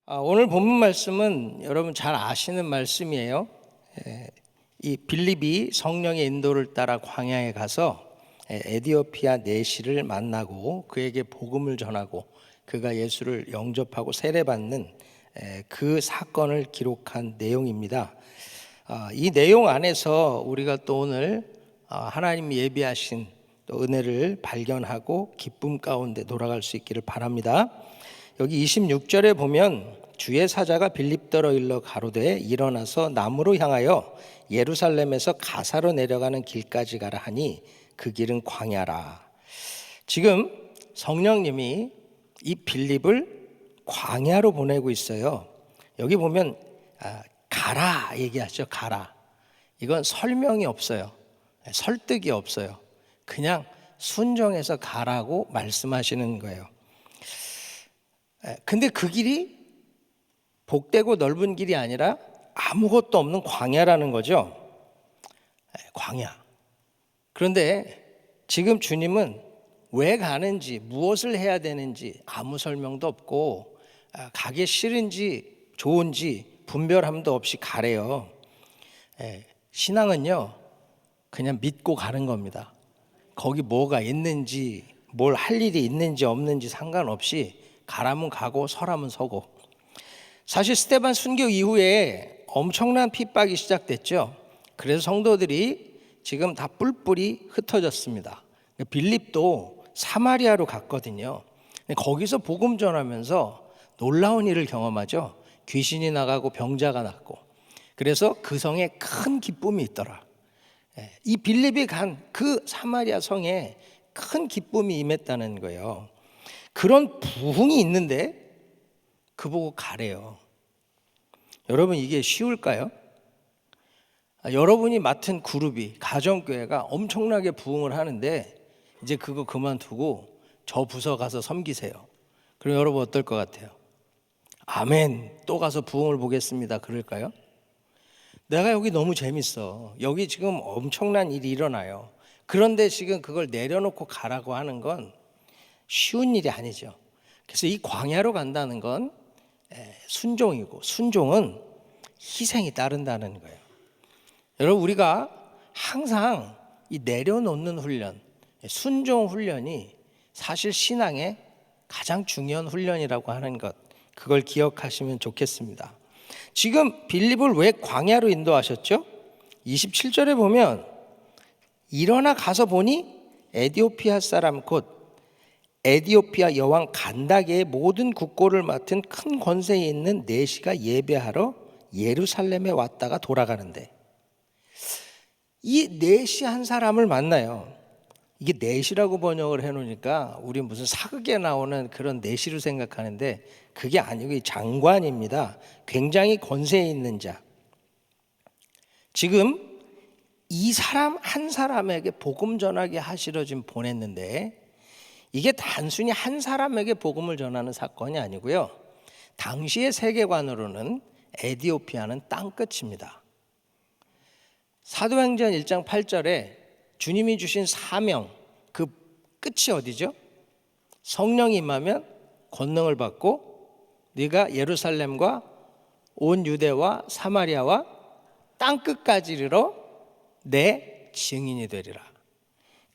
오늘 본문 말씀은 여러분 잘 아시는 말씀이에요. 이 빌립이 성령의 인도를 따라 광야에 가서 에디오피아 내시를 만나고 그에게 복음을 전하고 그가 예수를 영접하고 세례받는 그 사건을 기록한 내용입니다. 이 내용 안에서 우리가 또 오늘 하나님이 예비하신 또 은혜를 발견하고 기쁨 가운데 돌아갈 수 있기를 바랍니다. 여기 26절에 보면 주의 사자가 빌립더러 일러 가로되 일어나서 남으로 향하여 예루살렘에서 가사로 내려가는 길까지 가라 하니 그 길은 광야라. 지금 성령님이 이 빌립을 광야로 보내고 있어요. 여기 보면 가라 얘기하죠. 가라. 이건 설명이 없어요. 설득이 없어요. 그냥 순종해서 가라고 말씀하시는 거예요. 근데 그 길이 복되고 넓은 길이 아니라 아무것도 없는 광야라는 거죠. 광야. 그런데 지금 주님은 왜 가는지, 무엇을 해야 되는지 아무 설명도 없고 가기 싫은지 좋은지 분별함도 없이 가래요. 신앙은요, 그냥 믿고 가는 겁니다. 거기 뭐가 있는지, 뭘 할 일이 있는지 없는지 상관없이 가라면 가고 서라면 서고. 사실 스데반 순교 이후에 엄청난 핍박이 시작됐죠. 그래서 성도들이 지금 다 뿔뿔이 흩어졌습니다. 빌립도 사마리아로 갔거든요. 거기서 복음 전하면서 놀라운 일을 경험하죠. 귀신이 나가고 병자가 낫고. 그래서 그 성에 큰 기쁨이 있더라. 이 빌립이 간 그 사마리아 성에 큰 기쁨이 임했다는 거예요. 그런 부흥이 있는데 그보고 가래요. 여러분, 이게 쉬울까요? 여러분이 맡은 그룹이, 가정교회가 엄청나게 부흥을 하는데 이제 그거 그만두고 저 부서 가서 섬기세요. 그럼 여러분 어떨 것 같아요? 아멘, 또 가서 부흥을 보겠습니다. 그럴까요? 내가 여기 너무 재밌어. 여기 지금 엄청난 일이 일어나요. 그런데 지금 그걸 내려놓고 가라고 하는 건 쉬운 일이 아니죠. 그래서 이 광야로 간다는 건 순종이고, 순종은 희생이 따른다는 거예요. 여러분, 우리가 항상 이 내려놓는 훈련, 순종 훈련이 사실 신앙의 가장 중요한 훈련이라고 하는 것, 그걸 기억하시면 좋겠습니다. 지금 빌립을 왜 광야로 인도하셨죠? 27절에 보면 일어나 가서 보니 에디오피아 사람 곧 에디오피아 여왕 간다게의 모든 국고를 맡은 큰 권세에 있는 내시가 예배하러 예루살렘에 왔다가 돌아가는데, 이 내시 한 사람을 만나요. 이게 내시라고 번역을 해놓으니까 우리 무슨 사극에 나오는 그런 내시로 생각하는데 그게 아니고 장관입니다. 굉장히 권세에 있는 자. 지금 이 사람 한 사람에게 복음 전하게 하시러 지금 보냈는데, 이게 단순히 한 사람에게 복음을 전하는 사건이 아니고요. 당시의 세계관으로는 에디오피아는 땅끝입니다. 사도행전 1장 8절에 주님이 주신 사명, 그 끝이 어디죠? 성령이 임하면 권능을 받고 네가 예루살렘과 온 유대와 사마리아와 땅끝까지 이르러 내 증인이 되리라.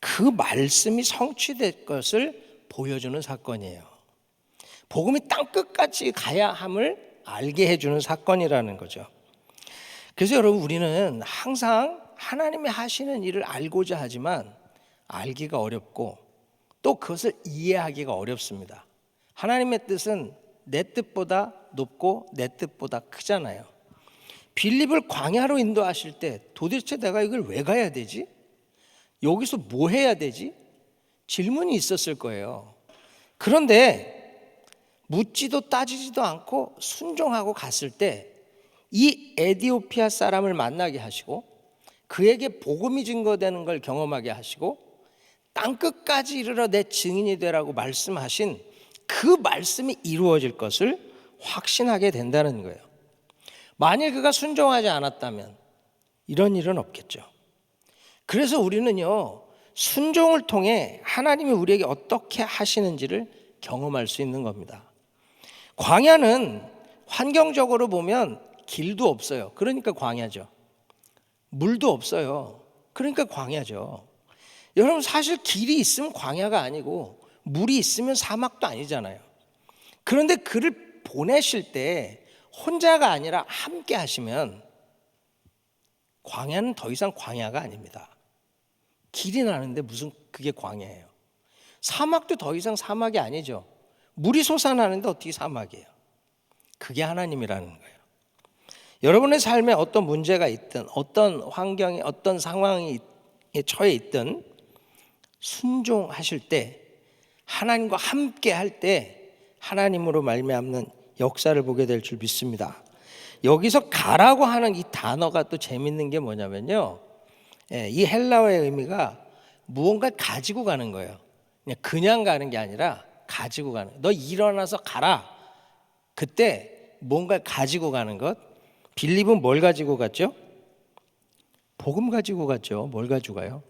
그 말씀이 성취될 것을 보여주는 사건이에요. 복음이 땅끝까지 가야 함을 알게 해주는 사건이라는 거죠. 그래서 여러분, 우리는 항상 하나님이 하시는 일을 알고자 하지만 알기가 어렵고 또 그것을 이해하기가 어렵습니다. 하나님의 뜻은 내 뜻보다 높고 내 뜻보다 크잖아요. 빌립을 광야로 인도하실 때 도대체 내가 이걸 왜 가야 되지? 여기서 뭐 해야 되지? 질문이 있었을 거예요. 그런데 묻지도 따지지도 않고 순종하고 갔을 때 이 에디오피아 사람을 만나게 하시고 그에게 복음이 증거되는 걸 경험하게 하시고 땅끝까지 이르러 내 증인이 되라고 말씀하신 그 말씀이 이루어질 것을 확신하게 된다는 거예요. 만일 그가 순종하지 않았다면 이런 일은 없겠죠. 그래서 우리는요, 순종을 통해 하나님이 우리에게 어떻게 하시는지를 경험할 수 있는 겁니다. 광야는 환경적으로 보면 길도 없어요. 그러니까 광야죠. 물도 없어요. 그러니까 광야죠. 여러분, 사실 길이 있으면 광야가 아니고 물이 있으면 사막도 아니잖아요. 그런데 그를 보내실 때 혼자가 아니라 함께 하시면 광야는 더 이상 광야가 아닙니다. 길이 나는데 무슨 그게 광야예요. 사막도 더 이상 사막이 아니죠. 물이 솟아나는데 어떻게 사막이에요? 그게 하나님이라는 거예요. 여러분의 삶에 어떤 문제가 있든 어떤 환경에 어떤 상황에 처해 있든 순종하실 때, 하나님과 함께 할 때 하나님으로 말미암는 역사를 보게 될 줄 믿습니다. 여기서 가라고 하는 이 단어가 또 재밌는 게 뭐냐면요, 이 헬라어의 의미가 무언가를 가지고 가는 거예요. 그냥 가는 게 아니라 가지고 가는 거예요. 너 일어나서 가라. 그때 뭔가를 가지고 가는 것. 빌립은 뭘 가지고 갔죠? 복음 가지고 갔죠. 뭘 가지고 가요?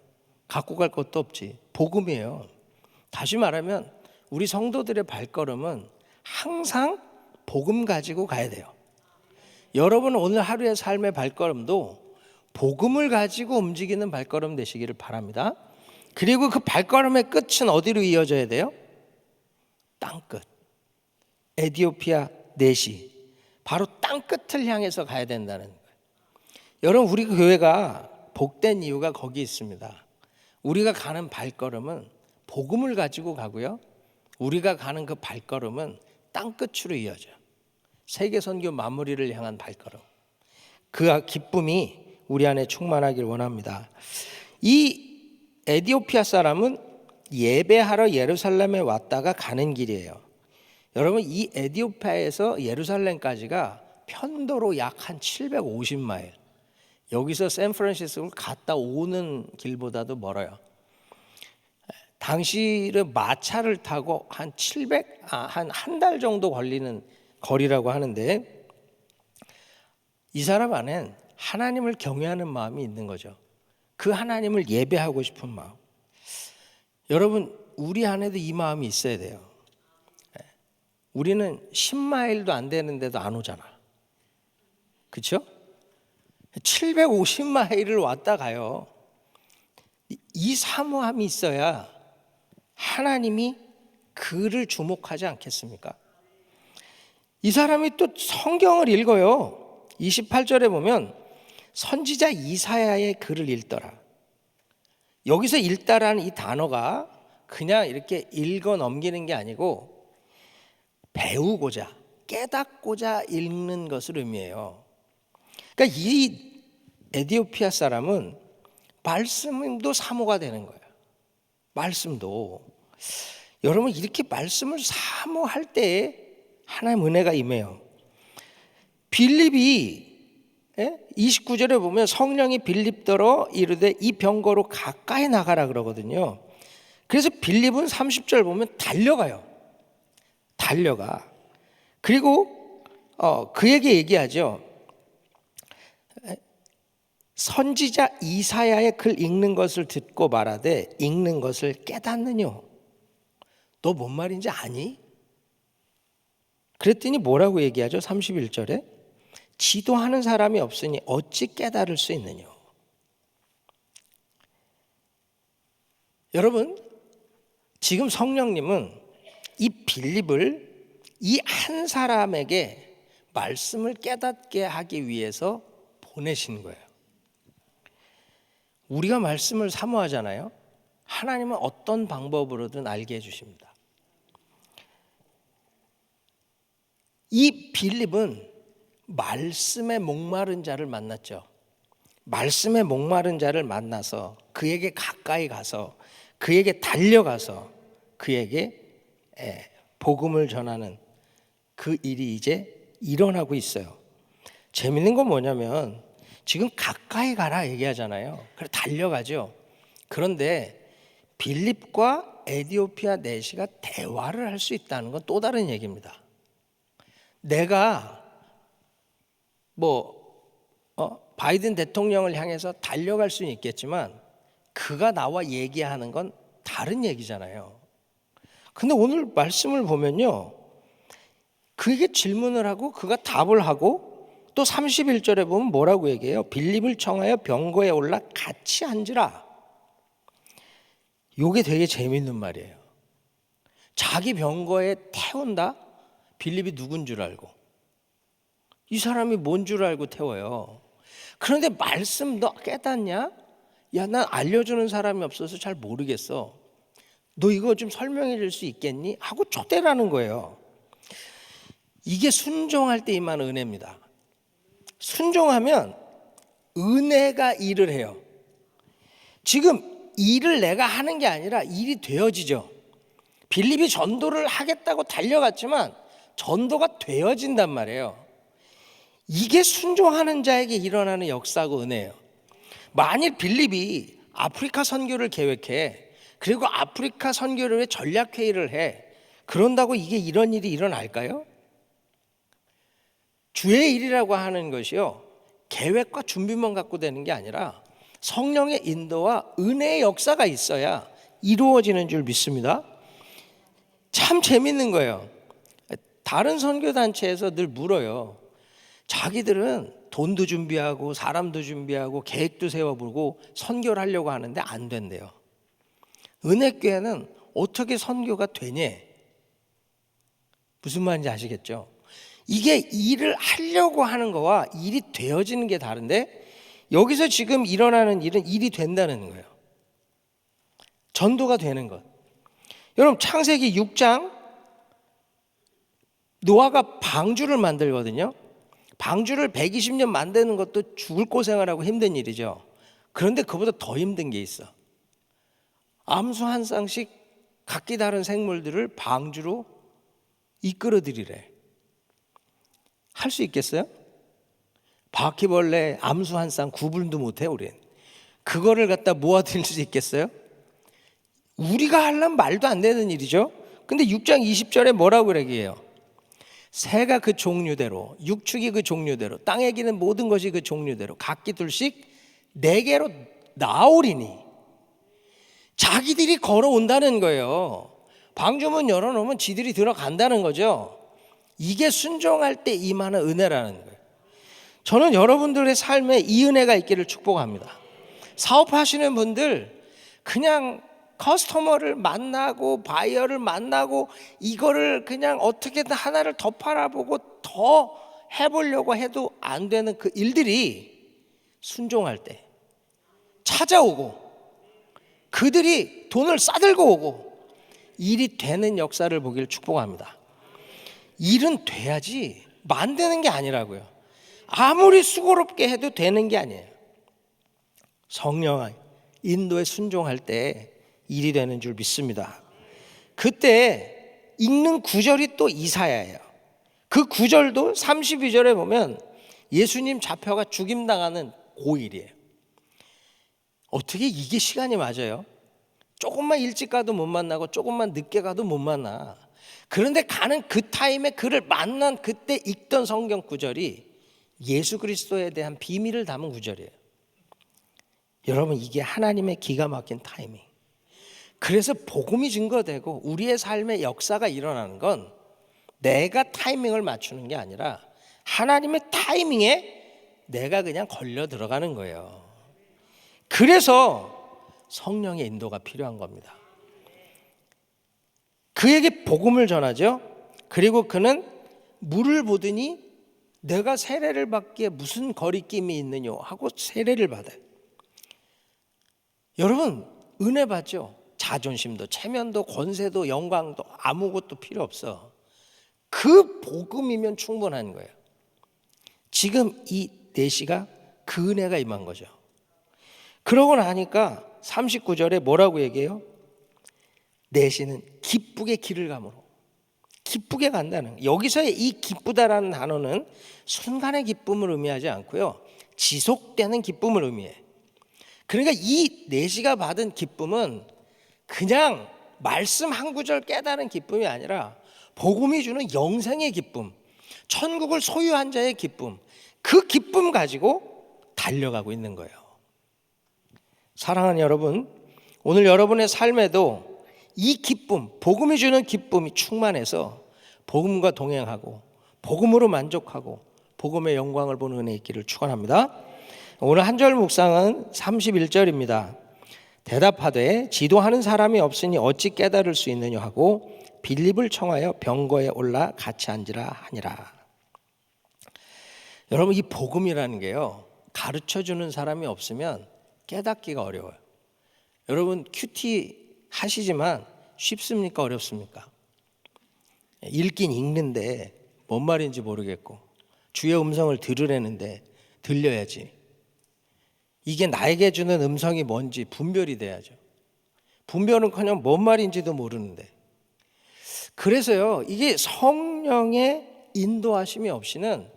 갖고 갈 것도 없지. 복음이에요. 다시 말하면 우리 성도들의 발걸음은 항상 복음 가지고 가야 돼요. 여러분 오늘 하루의 삶의 발걸음도 복음을 가지고 움직이는 발걸음 되시기를 바랍니다. 그리고 그 발걸음의 끝은 어디로 이어져야 돼요? 땅끝. 에디오피아 내시. 바로 땅끝을 향해서 가야 된다는 거예요. 여러분, 우리 교회가 복된 이유가 거기 있습니다. 우리가 가는 발걸음은 복음을 가지고 가고요, 우리가 가는 그 발걸음은 땅끝으로 이어져요. 세계 선교 마무리를 향한 발걸음. 그 기쁨이 우리 안에 충만하길 원합니다. 이 에디오피아 사람은 예배하러 예루살렘에 왔다가 가는 길이에요. 여러분, 이 에디오피아에서 예루살렘까지가 편도로 약 한 750마일. 여기서 샌프란시스코를 갔다 오는 길보다도 멀어요. 당시는 마차를 타고 한 달 정도 걸리는 거리라고 하는데, 이 사람 안엔 하나님을 경외하는 마음이 있는 거죠. 그 하나님을 예배하고 싶은 마음. 여러분, 우리 안에도 이 마음이 있어야 돼요. 우리는 10마일도 안 되는데도 안 오잖아. 그렇죠? 750마일을 왔다 가요. 이 사모함이 있어야 하나님이 그를 주목하지 않겠습니까? 이 사람이 또 성경을 읽어요. 28절에 보면 선지자 이사야의 글을 읽더라. 여기서 읽다라는 이 단어가 그냥 이렇게 읽어 넘기는 게 아니고 배우고자, 깨닫고자 읽는 것을 의미해요. 그러니까 이 에디오피아 사람은 말씀도 사모가 되는 거예요. 말씀도. 여러분, 이렇게 말씀을 사모할 때에 하나님의 은혜가 임해요. 빌립이 29절에 보면 성령이 빌립더러 이르되 이 병거로 가까이 나가라 그러거든요. 그래서 빌립은 30절 보면 달려가요. 달려가. 그리고 그에게 얘기하죠. 선지자 이사야의 글 읽는 것을 듣고 말하되 읽는 것을 깨닫느뇨. 너 뭔 말인지 아니? 그랬더니 뭐라고 얘기하죠? 31절에 지도하는 사람이 없으니 어찌 깨달을 수 있느뇨. 여러분, 지금 성령님은 이 빌립을 이 한 사람에게 말씀을 깨닫게 하기 위해서 보내신 거예요. 우리가 말씀을 사모하잖아요. 하나님은 어떤 방법으로든 알게 해주십니다. 이 빌립은 말씀에 목마른 자를 만났죠. 말씀에 목마른 자를 만나서 그에게 가까이 가서 그에게 달려가서 그에게 복음을 전하는 그 일이 이제 일어나고 있어요. 재밌는 건 뭐냐면 지금 가까이 가라 얘기하잖아요. 그래 달려가죠. 그런데 빌립과 에디오피아 내시가 대화를 할 수 있다는 건 또 다른 얘기입니다. 내가 바이든 대통령을 향해서 달려갈 수는 있겠지만 그가 나와 얘기하는 건 다른 얘기잖아요. 근데 오늘 말씀을 보면요, 그에게 질문을 하고 그가 답을 하고 또 31절에 보면 뭐라고 얘기해요? 빌립을 청하여 병거에 올라 같이 앉으라. 요게 되게 재밌는 말이에요. 자기 병거에 태운다? 빌립이 누군 줄 알고, 이 사람이 뭔 줄 알고 태워요. 그런데 말씀 너 깨닫냐? 야, 난 알려주는 사람이 없어서 잘 모르겠어. 너 이거 좀 설명해 줄 수 있겠니? 하고 초대라는 거예요. 이게 순종할 때 임하는 은혜입니다. 순종하면 은혜가 일을 해요. 지금 일을 내가 하는 게 아니라 일이 되어지죠. 빌립이 전도를 하겠다고 달려갔지만 전도가 되어진단 말이에요. 이게 순종하는 자에게 일어나는 역사고 은혜예요. 만일 빌립이 아프리카 선교를 계획해, 그리고 아프리카 선교를 위해 전략회의를 해, 그런다고 이게 이런 일이 일어날까요? 주의 일이라고 하는 것이요, 계획과 준비만 갖고 되는 게 아니라 성령의 인도와 은혜의 역사가 있어야 이루어지는 줄 믿습니다. 참 재밌는 거예요. 다른 선교단체에서 늘 물어요. 자기들은 돈도 준비하고 사람도 준비하고 계획도 세워보고 선교를 하려고 하는데 안 된대요. 은혜교회는 어떻게 선교가 되냐? 무슨 말인지 아시겠죠? 이게 일을 하려고 하는 거와 일이 되어지는 게 다른데, 여기서 지금 일어나는 일은 일이 된다는 거예요. 전도가 되는 것. 여러분, 창세기 6장 노아가 방주를 만들거든요. 방주를 120년 만드는 것도 죽을 고생을 하고 힘든 일이죠. 그런데 그보다 더 힘든 게 있어. 암수 한 쌍씩 각기 다른 생물들을 방주로 이끌어들이래. 할 수 있겠어요? 바퀴벌레 암수 한 쌍 구분도 못해 우린. 그거를 갖다 모아드릴 수 있겠어요? 우리가 하려면 말도 안 되는 일이죠. 근데 6장 20절에 뭐라고 얘기해요? 새가 그 종류대로, 육축이 그 종류대로, 땅에 기는 모든 것이 그 종류대로 각기 둘씩 내게로 나오리니. 자기들이 걸어온다는 거예요. 방주문 열어놓으면 지들이 들어간다는 거죠. 이게 순종할 때 임하는 은혜라는 거예요. 저는 여러분들의 삶에 이 은혜가 있기를 축복합니다. 사업하시는 분들, 그냥 커스터머를 만나고 바이어를 만나고 이거를 그냥 어떻게든 하나를 더 팔아보고 더 해보려고 해도 안 되는 그 일들이 순종할 때 찾아오고, 그들이 돈을 싸들고 오고 일이 되는 역사를 보기를 축복합니다. 일은 돼야지 만드는 게 아니라고요. 아무리 수고롭게 해도 되는 게 아니에요. 성령 인도에 순종할 때 일이 되는 줄 믿습니다. 그때 읽는 구절이 또 이사야예요. 그 구절도 32절에 보면 예수님 잡혀가 죽임당하는 고일이에요. 어떻게 이게 시간이 맞아요? 조금만 일찍 가도 못 만나고 조금만 늦게 가도 못 만나. 그런데 가는 그 타임에 그를 만난 그때 읽던 성경 구절이 예수 그리스도에 대한 비밀을 담은 구절이에요. 여러분, 이게 하나님의 기가 막힌 타이밍. 그래서 복음이 증거되고 우리의 삶의 역사가 일어나는 건 내가 타이밍을 맞추는 게 아니라 하나님의 타이밍에 내가 그냥 걸려 들어가는 거예요. 그래서 성령의 인도가 필요한 겁니다. 그에게 복음을 전하죠. 그리고 그는 물을 보더니 내가 세례를 받기에 무슨 거리낌이 있느냐 하고 세례를 받아요. 여러분, 은혜 받죠. 자존심도 체면도 권세도 영광도 아무것도 필요 없어. 그 복음이면 충분한 거예요. 지금 이 내시가 그 은혜가 임한 거죠. 그러고 나니까 39절에 뭐라고 얘기해요? 내시는 기쁘게 길을 가므로. 기쁘게 간다는 거예요. 여기서의 이 기쁘다라는 단어는 순간의 기쁨을 의미하지 않고요, 지속되는 기쁨을 의미해. 그러니까 이 내시가 받은 기쁨은 그냥 말씀 한 구절 깨달은 기쁨이 아니라 복음이 주는 영생의 기쁨, 천국을 소유한 자의 기쁨, 그 기쁨 가지고 달려가고 있는 거예요. 사랑하는 여러분, 오늘 여러분의 삶에도 이 기쁨, 복음이 주는 기쁨이 충만해서 복음과 동행하고 복음으로 만족하고 복음의 영광을 보는 은혜 있기를 축원합니다. 오늘 한 절 묵상은 31절입니다. 대답하되 지도하는 사람이 없으니 어찌 깨달을 수 있느냐 하고 빌립을 청하여 병거에 올라 같이 앉으라 하니라. 여러분, 이 복음이라는 게요, 가르쳐주는 사람이 없으면 깨닫기가 어려워요. 여러분 큐티 하시지만 쉽습니까? 어렵습니까? 읽긴 읽는데 뭔 말인지 모르겠고 주의 음성을 들으려는데 들려야지. 이게 나에게 주는 음성이 뭔지 분별이 돼야죠. 분별은커녕 뭔 말인지도 모르는데. 그래서요, 이게 성령의 인도하심이 없이는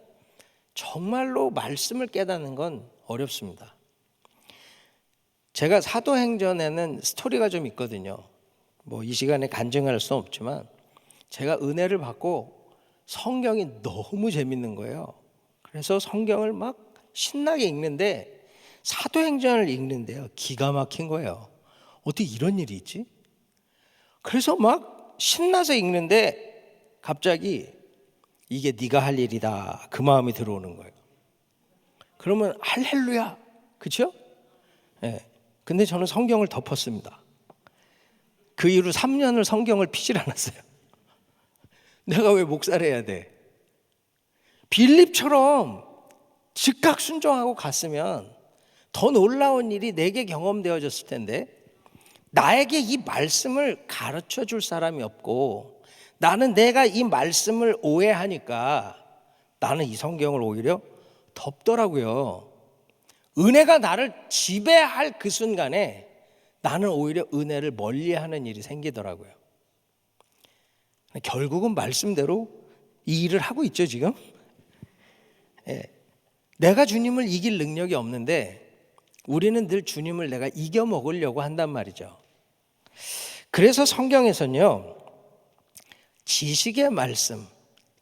정말로 말씀을 깨닫는 건 어렵습니다. 제가 사도행전에는 스토리가 좀 있거든요. 뭐 이 시간에 간증할 수 없지만 제가 은혜를 받고 성경이 너무 재밌는 거예요. 그래서 성경을 막 신나게 읽는데 사도행전을 읽는데요, 기가 막힌 거예요. 어떻게 이런 일이 있지? 그래서 막 신나서 읽는데 갑자기 이게 네가 할 일이다, 그 마음이 들어오는 거예요. 그러면 할렐루야, 그렇죠? 네. 근데 저는 성경을 덮었습니다. 그 이후로 3년을 성경을 피질 않았어요. 내가 왜 목사를 해야 돼? 빌립처럼 즉각 순종하고 갔으면 더 놀라운 일이 내게 경험되어졌을 텐데, 나에게 이 말씀을 가르쳐 줄 사람이 없고 나는 내가 이 말씀을 오해하니까 나는 이 성경을 오히려 덮더라고요. 은혜가 나를 지배할 그 순간에 나는 오히려 은혜를 멀리하는 일이 생기더라고요. 결국은 말씀대로 이 일을 하고 있죠 지금. 내가 주님을 이길 능력이 없는데 우리는 늘 주님을 내가 이겨 먹으려고 한단 말이죠. 그래서 성경에서는요, 지식의 말씀,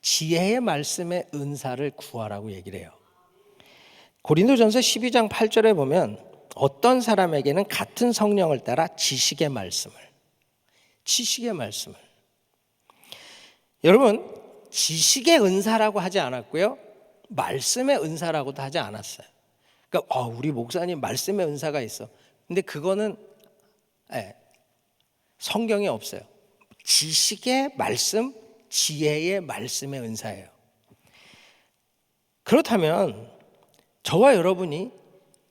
지혜의 말씀의 은사를 구하라고 얘기를 해요. 고린도전서 12장 8절에 보면 어떤 사람에게는 같은 성령을 따라 지식의 말씀을, 여러분, 지식의 은사라고 하지 않았고요, 말씀의 은사라고도 하지 않았어요. 그러니까 우리 목사님 말씀의 은사가 있어. 근데 그거는 성경에 없어요. 지식의 말씀, 지혜의 말씀의 은사예요. 그렇다면 저와 여러분이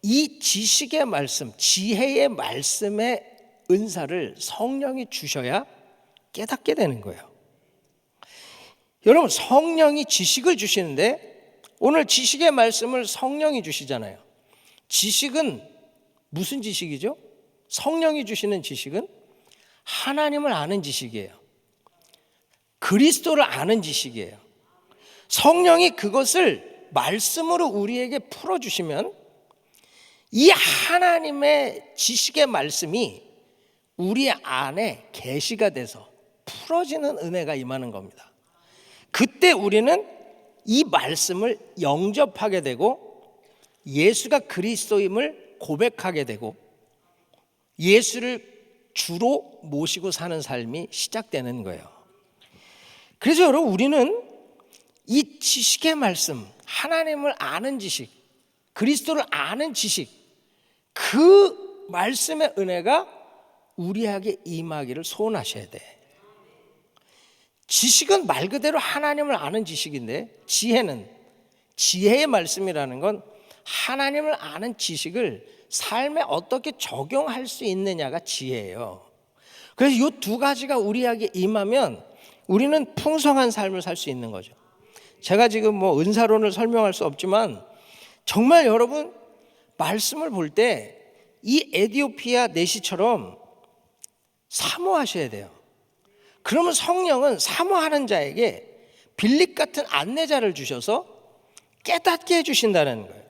이 지식의 말씀, 지혜의 말씀의 은사를 성령이 주셔야 깨닫게 되는 거예요. 여러분, 성령이 지식을 주시는데 오늘 지식의 말씀을 성령이 주시잖아요. 지식은 무슨 지식이죠? 성령이 주시는 지식은 하나님을 아는 지식이에요. 그리스도를 아는 지식이에요. 성령이 그것을 말씀으로 우리에게 풀어주시면 이 하나님의 지식의 말씀이 우리 안에 계시가 돼서 풀어지는 은혜가 임하는 겁니다. 그때 우리는 이 말씀을 영접하게 되고 예수가 그리스도임을 고백하게 되고 예수를 주로 모시고 사는 삶이 시작되는 거예요. 그래서 여러분, 우리는 이 지식의 말씀, 하나님을 아는 지식, 그리스도를 아는 지식, 그 말씀의 은혜가 우리에게 임하기를 소원하셔야 돼. 지식은 말 그대로 하나님을 아는 지식인데, 지혜의 말씀이라는 건 하나님을 아는 지식을 삶에 어떻게 적용할 수 있느냐가 지혜예요. 그래서 이 두 가지가 우리에게 임하면 우리는 풍성한 삶을 살 수 있는 거죠. 제가 지금 뭐 은사론을 설명할 수 없지만 정말 여러분, 말씀을 볼 때 이 에디오피아 내시처럼 사모하셔야 돼요. 그러면 성령은 사모하는 자에게 빌립 같은 안내자를 주셔서 깨닫게 해주신다는 거예요.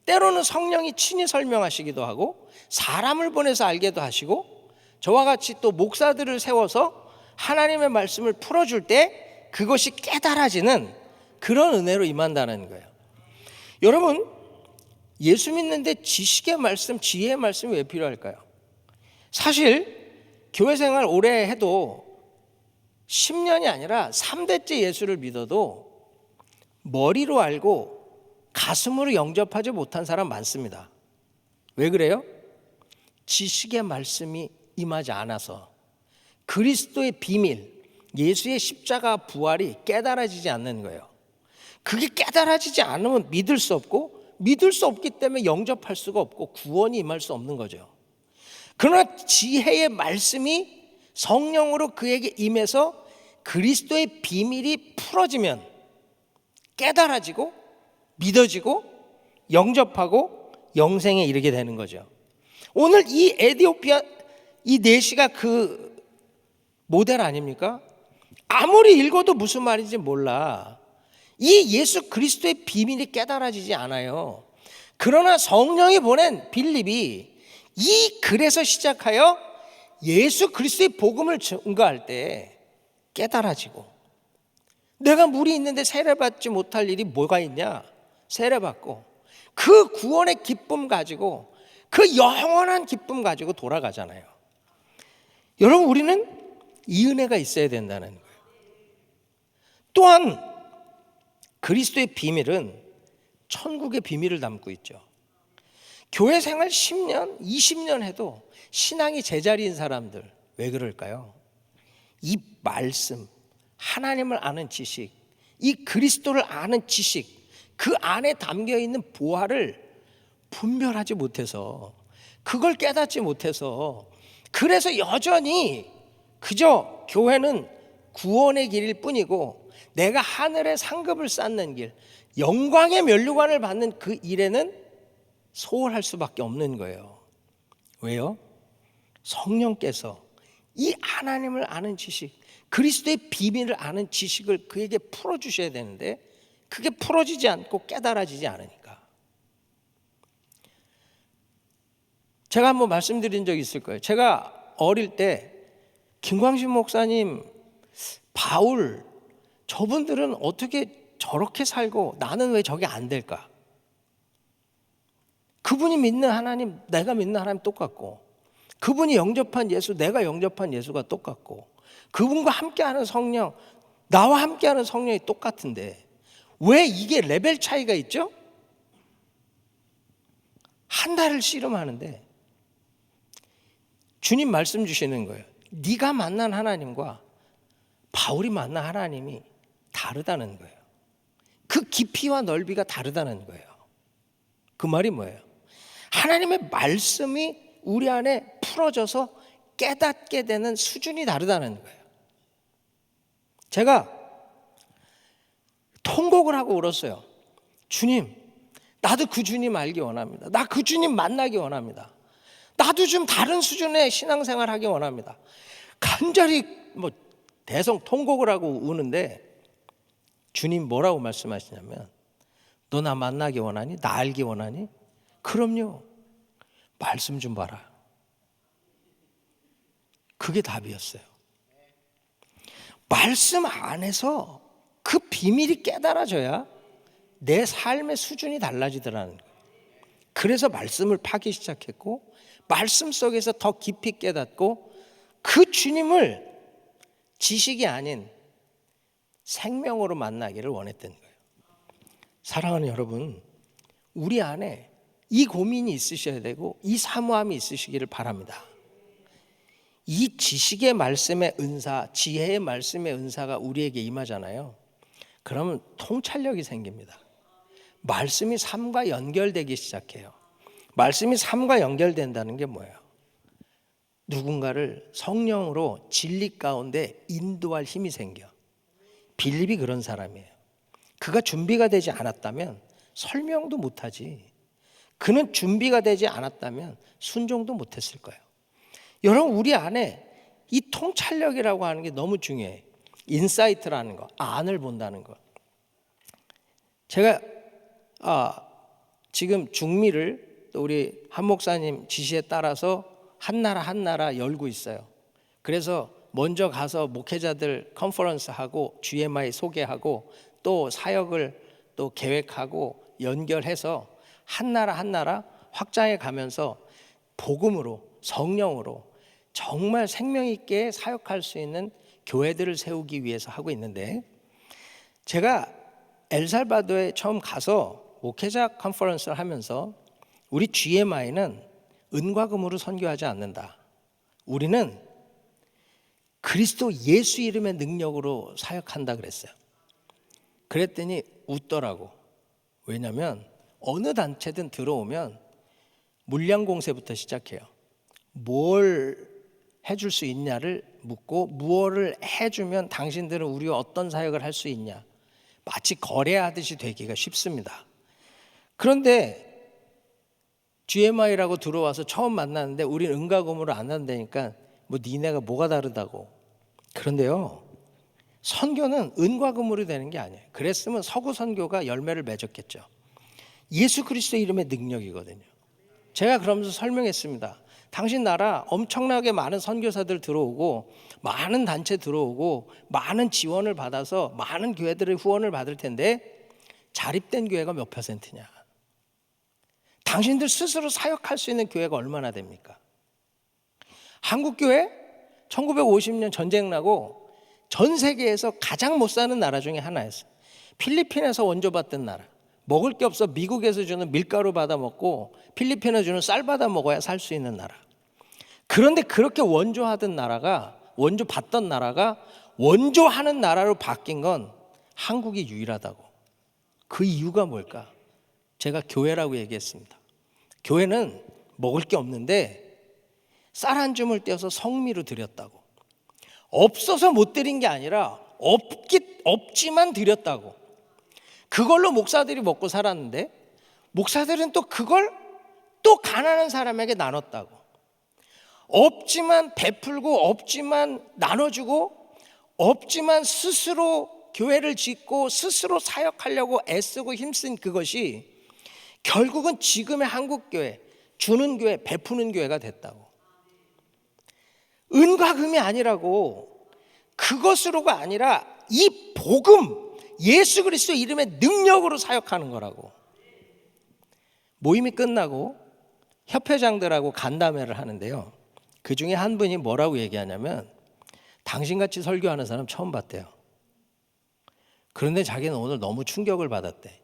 때로는 성령이 친히 설명하시기도 하고 사람을 보내서 알게도 하시고 저와 같이 또 목사들을 세워서 하나님의 말씀을 풀어줄 때 그것이 깨달아지는 그런 은혜로 임한다는 거예요. 여러분, 예수 믿는데 지식의 말씀, 지혜의 말씀이 왜 필요할까요? 사실 교회 생활 오래 해도 10년이 아니라 3대째 예수를 믿어도 머리로 알고 가슴으로 영접하지 못한 사람 많습니다. 왜 그래요? 지식의 말씀이 임하지 않아서, 그리스도의 비밀, 예수의 십자가 부활이 깨달아지지 않는 거예요. 그게 깨달아지지 않으면 믿을 수 없고, 믿을 수 없기 때문에 영접할 수가 없고 구원이 임할 수 없는 거죠. 그러나 지혜의 말씀이 성령으로 그에게 임해서 그리스도의 비밀이 풀어지면 깨달아지고 믿어지고 영접하고 영생에 이르게 되는 거죠. 오늘 이 에디오피아 이 내시가 그 모델 아닙니까? 아무리 읽어도 무슨 말인지 몰라. 이 예수 그리스도의 비밀이 깨달아지지 않아요. 그러나 성령이 보낸 빌립이 이 글에서 시작하여 예수 그리스도의 복음을 증거할 때 깨달아지고, 내가 물이 있는데 세례받지 못할 일이 뭐가 있냐? 세례받고 그 구원의 기쁨 가지고, 그 영원한 기쁨 가지고 돌아가잖아요. 여러분, 우리는 이 은혜가 있어야 된다는 거예요. 또한 그리스도의 비밀은 천국의 비밀을 담고 있죠. 교회 생활 10년, 20년 해도 신앙이 제자리인 사람들, 왜 그럴까요? 이 말씀, 하나님을 아는 지식, 이 그리스도를 아는 지식, 그 안에 담겨 있는 보화를 분별하지 못해서, 그걸 깨닫지 못해서, 그래서 여전히 그저 교회는 구원의 길일 뿐이고, 내가 하늘의 상급을 쌓는 길, 영광의 면류관을 받는 그 일에는 소홀할 수밖에 없는 거예요. 왜요? 성령께서 이 하나님을 아는 지식, 그리스도의 비밀을 아는 지식을 그에게 풀어주셔야 되는데, 그게 풀어지지 않고 깨달아지지 않으니까. 제가 한번 말씀드린 적이 있을 거예요. 제가 어릴 때 김광신 목사님, 바울, 저분들은 어떻게 저렇게 살고 나는 왜 저게 안 될까? 그분이 믿는 하나님, 내가 믿는 하나님 똑같고, 그분이 영접한 예수, 내가 영접한 예수가 똑같고, 그분과 함께하는 성령, 나와 함께하는 성령이 똑같은데 왜 이게 레벨 차이가 있죠? 한 달을 씨름하는데 주님 말씀 주시는 거예요. 네가 만난 하나님과 바울이 만난 하나님이 다르다는 거예요. 그 깊이와 넓이가 다르다는 거예요. 그 말이 뭐예요? 하나님의 말씀이 우리 안에 풀어져서 깨닫게 되는 수준이 다르다는 거예요. 제가 통곡을 하고 울었어요. 주님, 나도 그 주님 알기 원합니다. 나 그 주님 만나기 원합니다. 나도 좀 다른 수준의 신앙생활 하기 원합니다. 간절히 대성 통곡을 하고 우는데, 주님 뭐라고 말씀하시냐면, 너 나 만나기 원하니? 나 알기 원하니? 그럼요. 말씀 좀 봐라. 그게 답이었어요. 말씀 안에서 그 비밀이 깨달아져야 내 삶의 수준이 달라지더라는 거예요. 그래서 말씀을 파기 시작했고, 말씀 속에서 더 깊이 깨닫고, 그 주님을 지식이 아닌 생명으로 만나기를 원했던 거예요. 사랑하는 여러분, 우리 안에 이 고민이 있으셔야 되고 이 사모함이 있으시기를 바랍니다. 이 지식의 말씀의 은사, 지혜의 말씀의 은사가 우리에게 임하잖아요. 그러면 통찰력이 생깁니다. 말씀이 삶과 연결되기 시작해요. 말씀이 삶과 연결된다는 게 뭐예요? 누군가를 성령으로 진리 가운데 인도할 힘이 생겨. 빌립이 그런 사람이에요. 그가 준비가 되지 않았다면 설명도 못하지. 그는 준비가 되지 않았다면 순종도 못했을 거예요. 여러분, 우리 안에 이 통찰력이라고 하는 게 너무 중요해요. 인사이트라는 거, 안을 본다는 거. 제가 지금 중미를 또 우리 한 목사님 지시에 따라서 한 나라 열고 있어요. 그래서 먼저 가서 목회자들 컨퍼런스 하고 GMI 소개하고 또 사역을 또 계획하고 연결해서 한 나라 확장해 가면서 복음으로, 성령으로 정말 생명 있게 사역할 수 있는 교회들을 세우기 위해서 하고 있는데, 제가 엘살바도르에 처음 가서 목회자 컨퍼런스를 하면서 우리 GMI는 은과 금으로 선교하지 않는다. 우리는 그리스도 예수 이름의 능력으로 사역한다 그랬어요. 그랬더니 웃더라고. 왜냐하면 어느 단체든 들어오면 물량 공세부터 시작해요. 뭘 해줄 수 있냐를 묻고 무엇을 해주면 당신들은 우리와 어떤 사역을 할 수 있냐. 마치 거래하듯이 되기가 쉽습니다. 그런데 GMI라고 들어와서 처음 만났는데 우리는 은과 금으로 안 한다니까 뭐 니네가 뭐가 다르다고. 그런데요, 선교는 은과 금으로 되는 게 아니에요. 그랬으면 서구 선교가 열매를 맺었겠죠. 예수 그리스도 이름의 능력이거든요. 제가 그러면서 설명했습니다. 당신 나라 엄청나게 많은 선교사들 들어오고 많은 단체 들어오고 많은 지원을 받아서 많은 교회들의 후원을 받을 텐데 자립된 교회가 몇 %냐? 당신들 스스로 사역할 수 있는 교회가 얼마나 됩니까? 한국교회 1950년 전쟁 나고 전 세계에서 가장 못 사는 나라 중에 하나였어요. 필리핀에서 원조받던 나라. 먹을 게 없어 미국에서 주는 밀가루 받아 먹고 필리핀에서 주는 쌀 받아 먹어야 살 수 있는 나라. 그런데 그렇게 원조하던 나라가, 원조받던 나라가 원조하는 나라로 바뀐 건 한국이 유일하다고. 그 이유가 뭘까? 제가 교회라고 얘기했습니다. 교회는 먹을 게 없는데 쌀 한 줌을 떼어서 성미로 드렸다고. 없어서 못 드린 게 아니라 없지만 드렸다고. 그걸로 목사들이 먹고 살았는데 목사들은 또 그걸 또 가난한 사람에게 나눴다고. 없지만 베풀고 없지만 나눠주고 없지만 스스로 교회를 짓고 스스로 사역하려고 애쓰고 힘쓴 그것이 결국은 지금의 한국교회, 주는 교회, 베푸는 교회가 됐다고. 은과 금이 아니라고. 그것으로가 아니라 이 복음, 예수 그리스도 이름의 능력으로 사역하는 거라고. 모임이 끝나고 협회장들하고 간담회를 하는데요, 그 중에 한 분이 뭐라고 얘기하냐면 당신같이 설교하는 사람 처음 봤대요. 그런데 자기는 오늘 너무 충격을 받았대.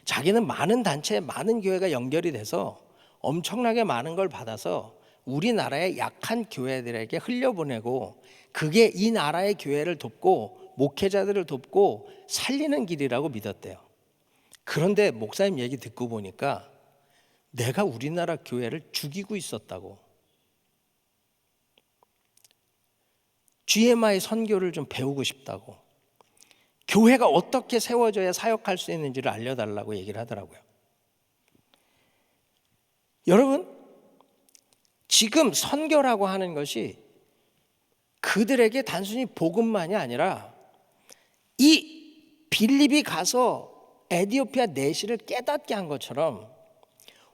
자기는 많은 단체, 많은 교회가 연결이 돼서 엄청나게 많은 걸 받아서 우리나라의 약한 교회들에게 흘려보내고 그게 이 나라의 교회를 돕고 목회자들을 돕고 살리는 길이라고 믿었대요. 그런데 목사님 얘기 듣고 보니까 내가 우리나라 교회를 죽이고 있었다고. GMI 선교를 좀 배우고 싶다고. 교회가 어떻게 세워져야 사역할 수 있는지를 알려달라고 얘기를 하더라고요. 여러분, 지금 선교라고 하는 것이 그들에게 단순히 복음만이 아니라 이 빌립이 가서 에디오피아 내시를 깨닫게 한 것처럼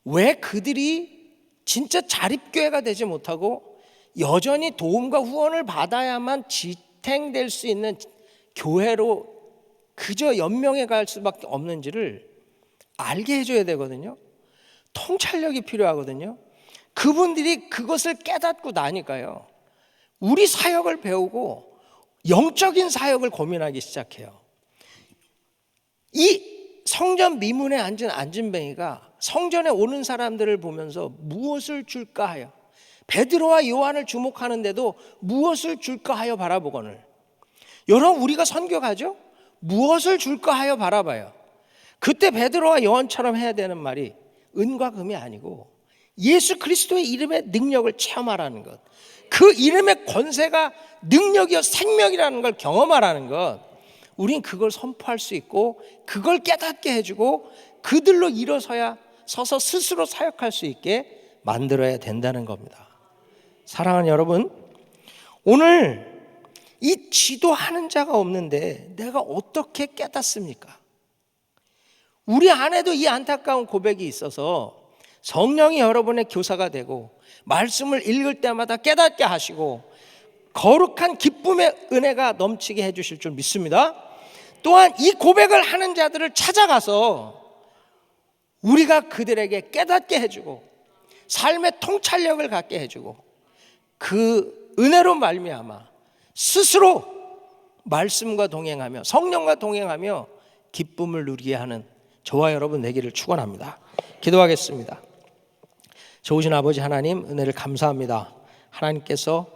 왜 그들이 진짜 자립교회가 되지 못하고 여전히 도움과 후원을 받아야만 지탱될 수 있는 교회로 그저 연명해 갈 수밖에 없는지를 알게 해줘야 되거든요. 통찰력이 필요하거든요. 그분들이 그것을 깨닫고 나니까요, 우리 사역을 배우고 영적인 사역을 고민하기 시작해요. 이 성전 미문에 앉은 안진뱅이가 성전에 오는 사람들을 보면서 무엇을 줄까 하여, 베드로와 요한을 주목하는데도 무엇을 줄까 하여 바라보거늘. 여러분, 우리가 선교 가죠? 무엇을 줄까 하여 바라봐요. 그때 베드로와 요한처럼 해야 되는 말이 은과 금이 아니고 예수 그리스도의 이름의 능력을 체험하라는 것, 그 이름의 권세가 능력이요 생명이라는 걸 경험하라는 것. 우린 그걸 선포할 수 있고 그걸 깨닫게 해주고 그들로 일어서야 서서 스스로 사역할 수 있게 만들어야 된다는 겁니다. 사랑하는 여러분, 오늘 이 지도하는 자가 없는데 내가 어떻게 깨닫습니까? 우리 안에도 이 안타까운 고백이 있어서 성령이 여러분의 교사가 되고 말씀을 읽을 때마다 깨닫게 하시고 거룩한 기쁨의 은혜가 넘치게 해주실 줄 믿습니다. 또한 이 고백을 하는 자들을 찾아가서 우리가 그들에게 깨닫게 해주고 삶의 통찰력을 갖게 해주고 그 은혜로 말미암아 스스로 말씀과 동행하며 성령과 동행하며 기쁨을 누리게 하는 저와 여러분 되기를 축원합니다. 기도하겠습니다. 좋으신 아버지 하나님, 은혜를 감사합니다. 하나님께서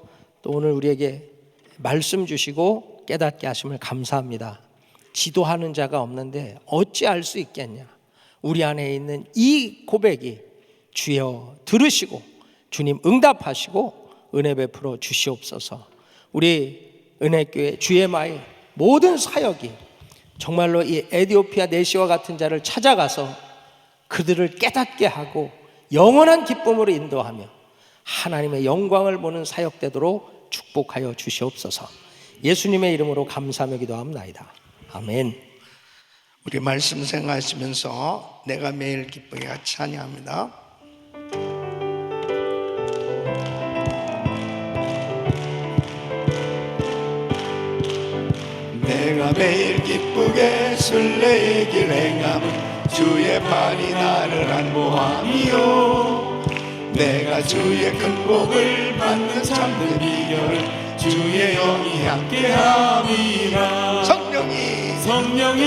또 오늘 우리에게 말씀 주시고 깨닫게 하심을 감사합니다. 지도하는 자가 없는데 어찌 알 수 있겠냐. 우리 안에 있는 이 고백이 주여 들으시고 주님 응답하시고 은혜 베풀어 주시옵소서. 우리 은혜교회 주의 마을 모든 사역이 정말로 이 에티오피아 내시와 같은 자를 찾아가서 그들을 깨닫게 하고 영원한 기쁨으로 인도하며 하나님의 영광을 보는 사역되도록 축복하여 주시옵소서. 예수님의 이름으로 감사하며 기도합나이다. 아멘. 우리 말씀 생각하시면서 내가 매일 기쁘게 같이 찬양합니다. 내가 매일 기쁘게 순례의 길 행함은 주의 팔이 나를 안보함이요, 내가 주의 큰 복을 받는 참된 비결을 주의 영이 함께함이라. 성령이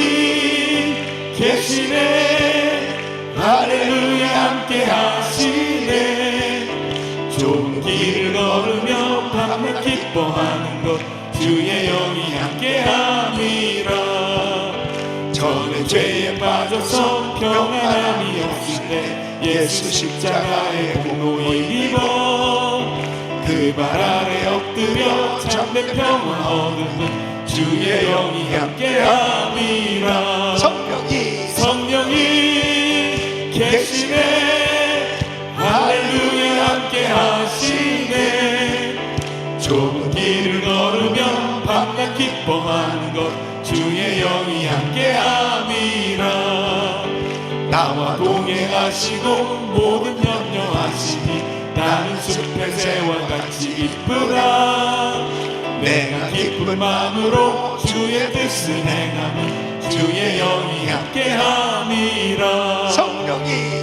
계시네, 할렐루야 함께하시네. 좁은 길을 걸으며 밤낮 기뻐하는 것 주의 영이 함께함이라. 저는 죄에 빠져서 평안함이 없을 때 예수 십자가의 공로에 입어 그 발 아래 엎드려 참된 평안 얻는 주의 영이 함께함이라. 성령이 계시네, 할렐루야 함께하시네. 좁은 길을 걸으며 밤낮 기뻐하는 것 주의 영이 함께함이라. 나와 동행하시고 모든 염려하시니 나는 숲의 새와 같이 기쁘다. 내가 기쁜 마음으로 주의 뜻을 행하면 주의 영이 함께함이라.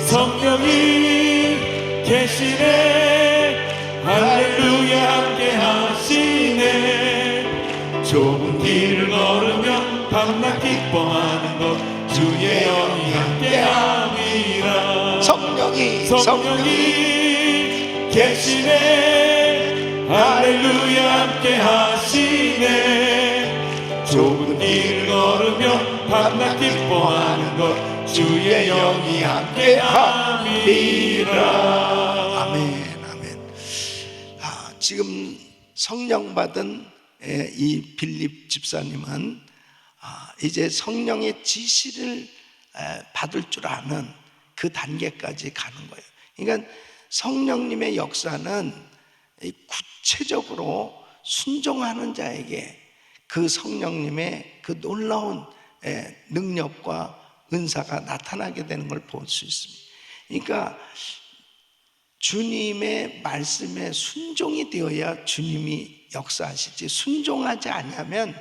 성령이 계시네, 할렐루야 함께하시네. 좁은 길을 걸으며 밤낮 기뻐하는 것 주의 영이 함께함이라. 성령이 계시네, 할렐루야 함께하시네. 좁은 길을 걸으며 밤낮 기뻐하는 것 주의 영이 함께함이라. 아멘. 지금 성령 받은 이 빌립 집사님은 이제 성령의 지시를 받을 줄 아는 그 단계까지 가는 거예요. 그러니까 성령님의 역사는 구체적으로 순종하는 자에게 그 성령님의 그 놀라운 능력과 은사가 나타나게 되는 걸 볼 수 있습니다. 그러니까 주님의 말씀에 순종이 되어야 주님이 역사하시지, 순종하지 않으면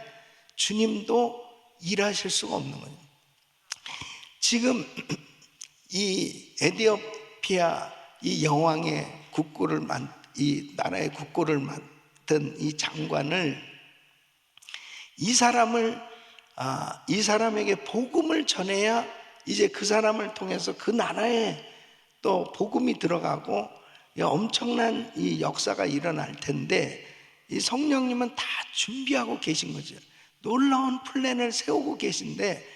주님도 일하실 수가 없는 거예요. 지금 이 에티오피아 이 여왕의 이 나라의 국고를 맡은 이 장관을 이 사람에게 복음을 전해야 이제 그 사람을 통해서 그 나라에 또 복음이 들어가고 엄청난 이 역사가 일어날 텐데, 이 성령님은 다 준비하고 계신 거죠. 놀라운 플랜을 세우고 계신데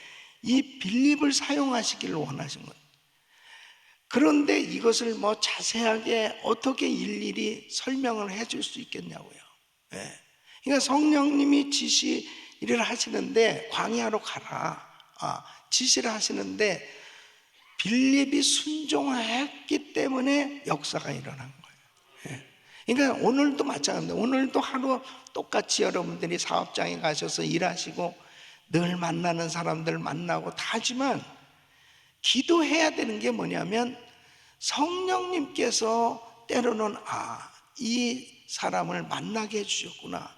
이 빌립을 사용하시기를 원하신 거예요. 그런데 이것을 뭐 자세하게 어떻게 일일이 설명을 해줄 수 있겠냐고요. 그러니까 성령님이 지시를 하시는데 광야로 가라, 지시를 하시는데 빌립이 순종했기 때문에 역사가 일어난 거예요. 그러니까 오늘도 마찬가지입니다. 오늘도 하루 똑같이 여러분들이 사업장에 가셔서 일하시고 늘 만나는 사람들 만나고 다 하지만 기도해야 되는 게 뭐냐면 성령님께서 때로는 이 사람을 만나게 해주셨구나,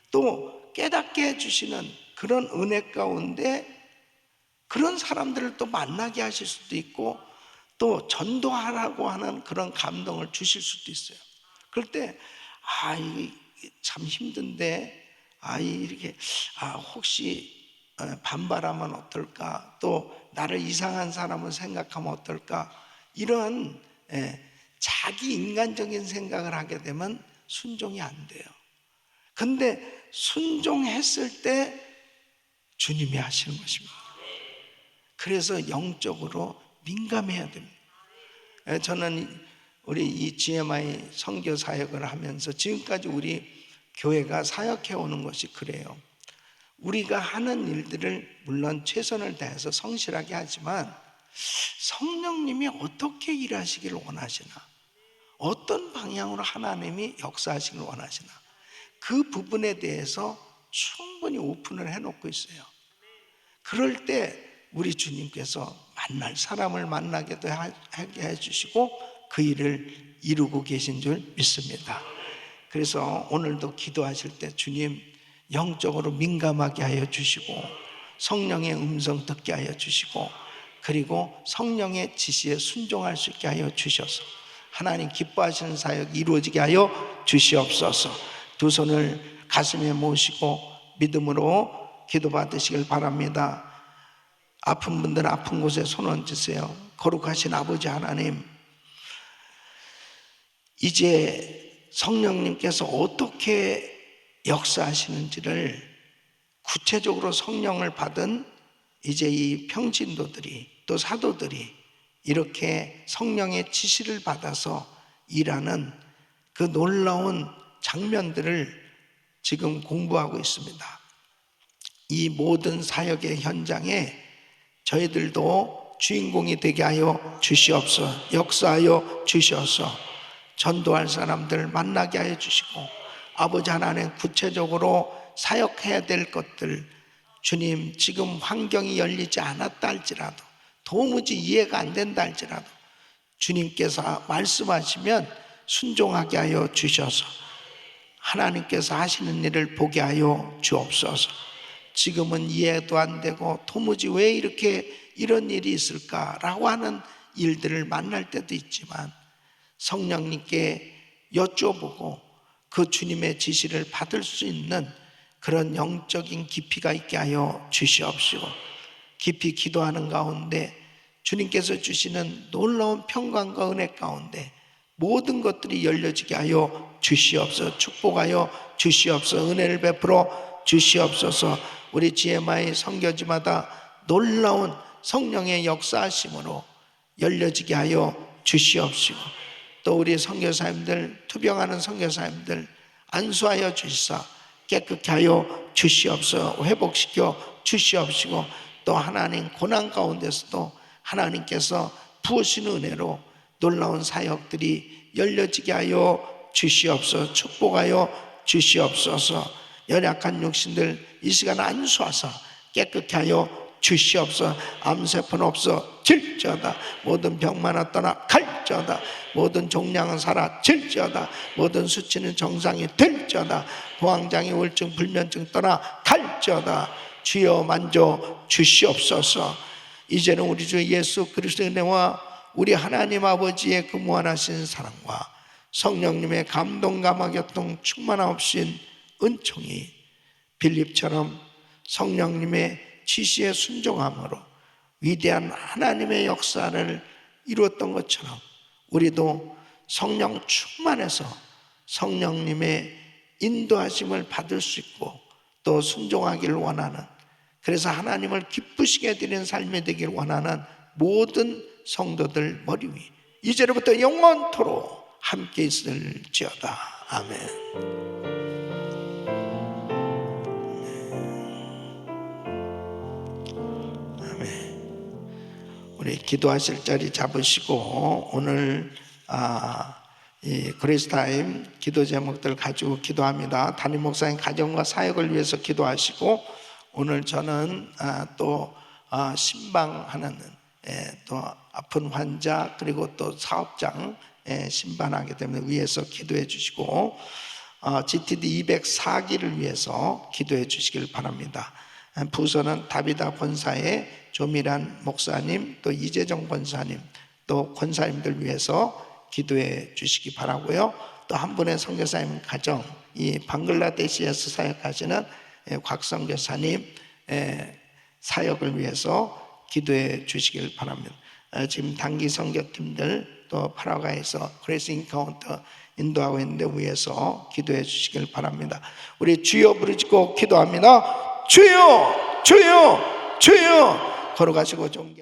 또 깨닫게 해주시는 그런 은혜 가운데 그런 사람들을 또 만나게 하실 수도 있고 또 전도하라고 하는 그런 감동을 주실 수도 있어요. 그럴 때 이게 참 힘든데 이렇게 혹시 반발하면 어떨까? 또 나를 이상한 사람을 생각하면 어떨까? 이런 자기 인간적인 생각을 하게 되면 순종이 안 돼요. 근데 순종했을 때 주님이 하시는 것입니다. 그래서 영적으로 민감해야 됩니다. 저는 우리 이 GMI 선교 사역을 하면서 지금까지 우리 교회가 사역해 오는 것이 그래요. 우리가 하는 일들을 물론 최선을 다해서 성실하게 하지만 성령님이 어떻게 일하시기를 원하시나, 어떤 방향으로 하나님이 역사하시길 원하시나, 그 부분에 대해서 충분히 오픈을 해놓고 있어요. 그럴 때 우리 주님께서 만날 사람을 만나게도 하게 해주시고 그 일을 이루고 계신 줄 믿습니다. 그래서 오늘도 기도하실 때 주님 영적으로 민감하게 하여 주시고 성령의 음성 듣게 하여 주시고 그리고 성령의 지시에 순종할 수 있게 하여 주셔서 하나님 기뻐하시는 사역 이루어지게 하여 주시옵소서. 두 손을 가슴에 모시고 믿음으로 기도받으시길 바랍니다. 아픈 분들은 아픈 곳에 손 얹으세요. 거룩하신 아버지 하나님, 이제 성령님께서 어떻게 역사하시는지를 구체적으로 성령을 받은 이제 이 평신도들이 또 사도들이 이렇게 성령의 지시를 받아서 일하는 그 놀라운 장면들을 지금 공부하고 있습니다. 이 모든 사역의 현장에 저희들도 주인공이 되게 하여 주시옵소서. 역사하여 주셔서 전도할 사람들 만나게 하여 주시고 아버지 하나님 구체적으로 사역해야 될 것들 주님 지금 환경이 열리지 않았다 할지라도 도무지 이해가 안 된다 할지라도 주님께서 말씀하시면 순종하게 하여 주셔서 하나님께서 하시는 일을 보게 하여 주옵소서. 지금은 이해도 안 되고 도무지 왜 이렇게 이런 일이 있을까라고 하는 일들을 만날 때도 있지만 성령님께 여쭤보고 그 주님의 지시를 받을 수 있는 그런 영적인 깊이가 있게 하여 주시옵시고 깊이 기도하는 가운데 주님께서 주시는 놀라운 평강과 은혜 가운데 모든 것들이 열려지게 하여 주시옵소서. 축복하여 주시옵소서. 은혜를 베풀어 주시옵소서. 우리 GMI 선교지마다 놀라운 성령의 역사하심으로 열려지게 하여 주시옵시고 또 우리 선교사님들 투병하는 선교사님들 안수하여 주시사 깨끗게 하여 주시옵소서. 회복시켜 주시옵시고 또 하나님 고난 가운데서도 하나님께서 부으시는 은혜로 놀라운 사역들이 열려지게 하여 주시옵소서. 축복하여 주시옵소서. 연약한 육신들 이 시간 안수하사 깨끗게 하여 주시옵소서. 암세포는 없어 질지어다. 모든 병만은 떠나 갈지어다. 모든 종양은 사라질지어다. 모든 수치는 정상이 될지어다. 포항장애 우울증 불면증 떠나 갈지어다. 주여 만져 주시옵소서. 이제는 우리 주 예수 그리스도의 은혜와 우리 하나님 아버지의 그 무한하신 사랑과 성령님의 감동감화 교통 충만하옵신 은총이 빌립처럼 성령님의 지시에 순종함으로 위대한 하나님의 역사를 이루었던 것처럼 우리도 성령 충만해서 성령님의 인도하심을 받을 수 있고 또 순종하기를 원하는 그래서 하나님을 기쁘시게 드리는 삶이 되길 원하는 모든 성도들 머리 위 이제로부터 영원토록 함께 있을지어다. 아멘. 우리 기도하실 자리 잡으시고 오늘 이 그리스타임 기도 제목들 가지고 기도합니다. 담임 목사님 가정과 사역을 위해서 기도하시고 오늘 저는 또 신방하는 또 아픈 환자 그리고 또 사업장 신방하기 때문에 위해서 기도해 주시고 GTD 204기를 위해서 기도해 주시길 바랍니다. 부서는 다비다 권사의 조미란 목사님 또 이재정 권사님 또 권사님들 위해서 기도해 주시기 바라고요. 또 한 분의 선교사님 가정 이 방글라데시에서 사역하시는 곽 선교사님 사역을 위해서 기도해 주시길 바랍니다. 지금 단기 선교팀들 또 파라과이에서 그레이스 인카운터 인도하고 있는데 위해서 기도해 주시길 바랍니다. 우리 주여 부르짖고 기도합니다. 주여 주여 주여 걸어가시고 존귀